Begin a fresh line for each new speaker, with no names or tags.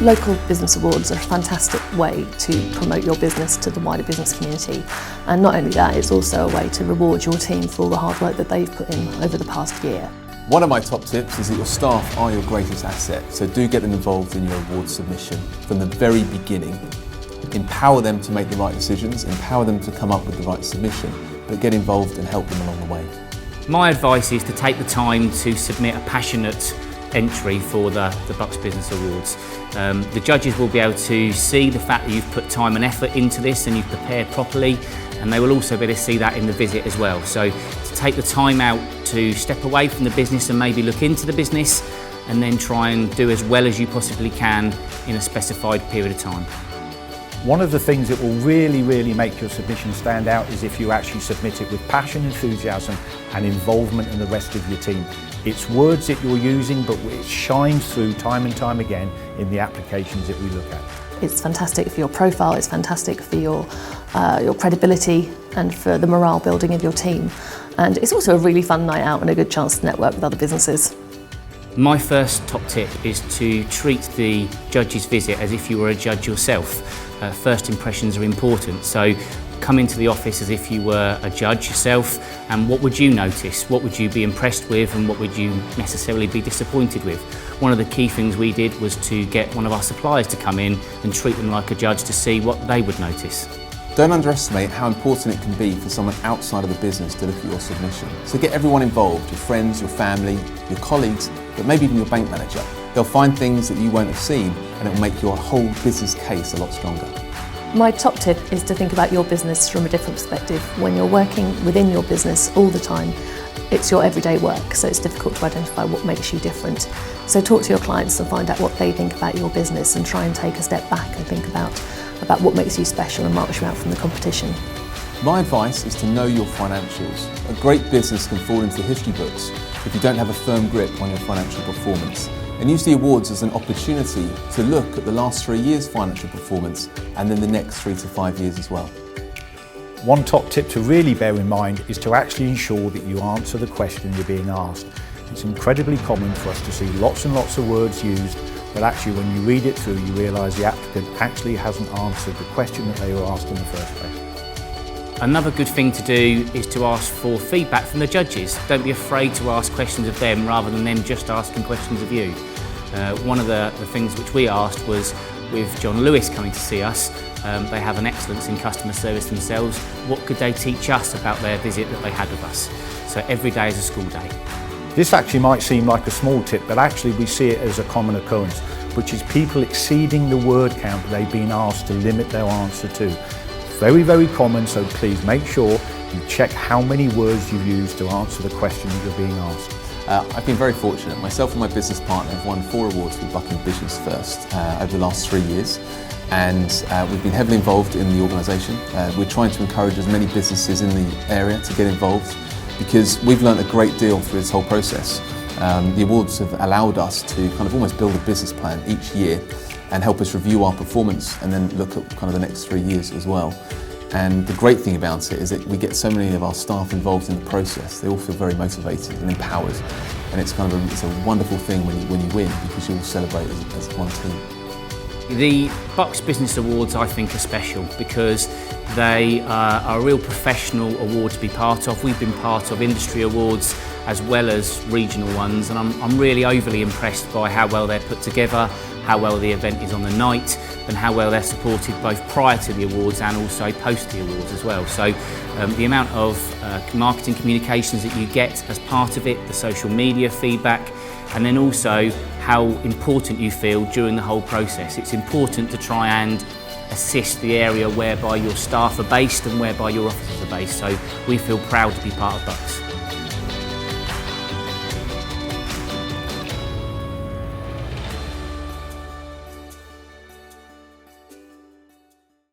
Local business awards are a fantastic way to promote your business to the wider business community, and not only that, it's also a way to reward your team for all the hard work that they've put in over the past year.
One of my top tips is that your staff are your greatest asset, so do get them involved in your award submission from the very beginning. Empower them to make the right decisions, empower them to come up with the right submission, but get involved and help them along the way.
My advice is to take the time to submit a passionate entry for the Bucks Business Awards. The judges will be able to see the fact that you've put time and effort into this and you've prepared properly, and they will also be able to see that in the visit as well. So to take the time out to step away from the business and maybe look into the business, and then try and do as well as you possibly can in a specified period of time.
One of the things that will really make your submission stand out is if you actually submit it with passion, enthusiasm and involvement in the rest of your team. It's words that you're using, but it shines through time and time again in the applications that we look at.
It's fantastic for your profile, it's fantastic for your credibility and for the morale building of your team. And it's also a really fun night out and a good chance to network with other businesses.
My first top tip is to treat the judge's visit as if you were a judge yourself. First impressions are important, so come into the office as if you were a judge yourself, and what would you notice? What would you be impressed with, and what would you necessarily be disappointed with? One of the key things we did was to get one of our suppliers to come in and treat them like a judge to see what they would notice.
Don't underestimate how important it can be for someone outside of the business to look at your submission. So get everyone involved, your friends, your family, your colleagues, but maybe even your bank manager. They'll find things that you won't have seen, and it will make your whole business case a lot stronger.
My top tip is to think about your business from a different perspective. When you're working within your business all the time, it's your everyday work, so it's difficult to identify what makes you different. So talk to your clients and find out what they think about your business, and try and take a step back and think about what makes you special and marks you out from the competition.
My advice is to know your financials. A great business can fall into the history books if you don't have a firm grip on your financial performance. And use the awards as an opportunity to look at the last 3 years' financial performance, and then the next 3 to 5 years as well.
One top tip to really bear in mind is to actually ensure that you answer the question you're being asked. It's incredibly common for us to see lots and lots of words used, but actually when you read it through, you realise the applicant actually hasn't answered the question that they were asked in the first place.
Another good thing to do is to ask for feedback from the judges. Don't be afraid to ask questions of them rather than them just asking questions of you. One of the things which we asked was, with John Lewis coming to see us, they have an excellence in customer service themselves. What could they teach us about their visit that they had with us? So every day is a school day.
This actually might seem like a small tip, but actually we see it as a common occurrence, which is people exceeding the word count that they've been asked to limit their answer to. Very common, so please make sure you check how many words you've used to answer the question that you're being asked.
I've been very fortunate. Myself and my business partner have won 4 awards with Buckingham Business First over the last 3 years, and we've been heavily involved in the organisation. We're trying to encourage as many businesses in the area to get involved, because we've learned a great deal through this whole process. The awards have allowed us to kind of almost build a business plan each year and help us review our performance and then look at kind of the next 3 years as well. And the great thing about it is that we get so many of our staff involved in the process. They all feel very motivated and empowered, and it's kind of it's a wonderful thing when you win, because you all celebrate as one team.
The Bucks Business Awards, I think, are special because they are a real professional award to be part of. We've been part of industry awards as well as regional ones, and I'm really overly impressed by how well they're put together, how well the event is on the night, and how well they're supported both prior to the awards and also post the awards as well. So the amount of marketing communications that you get as part of it, the social media feedback, and then also how important you feel during the whole process. It's important to try and assist the area whereby your staff are based and whereby your offices are based. So we feel proud to be part of Bucks.